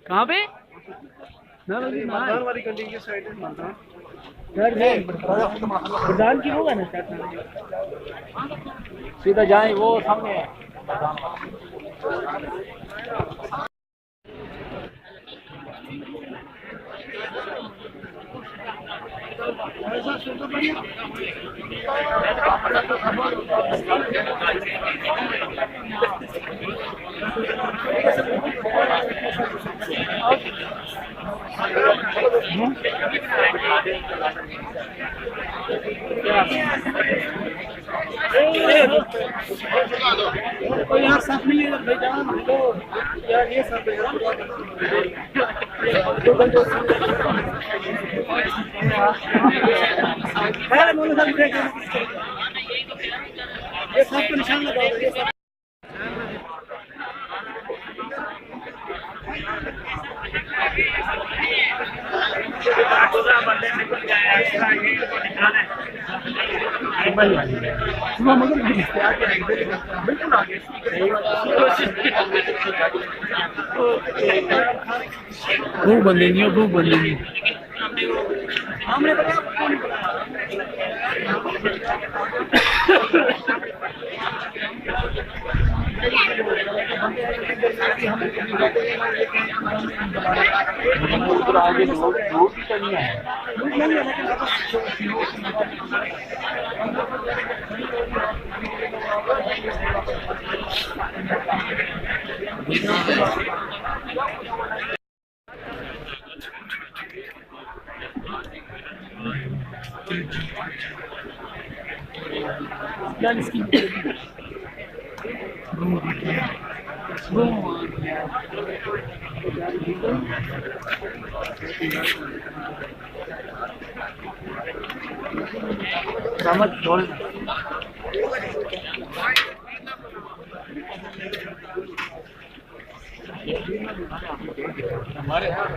कहाँ पे? मर्दान वाली गली की साइड है मर्दान। मर्दान की होगा ना सीधा जाए वो सामने है। तो यहाँ साथ में भाई जान तो यार ये सब ये सब को निशान लगाओ ये सब भूख बंदेंगे भूख बंदेंगे। आगे रोड भी तो नहीं है। हमारे यहाँ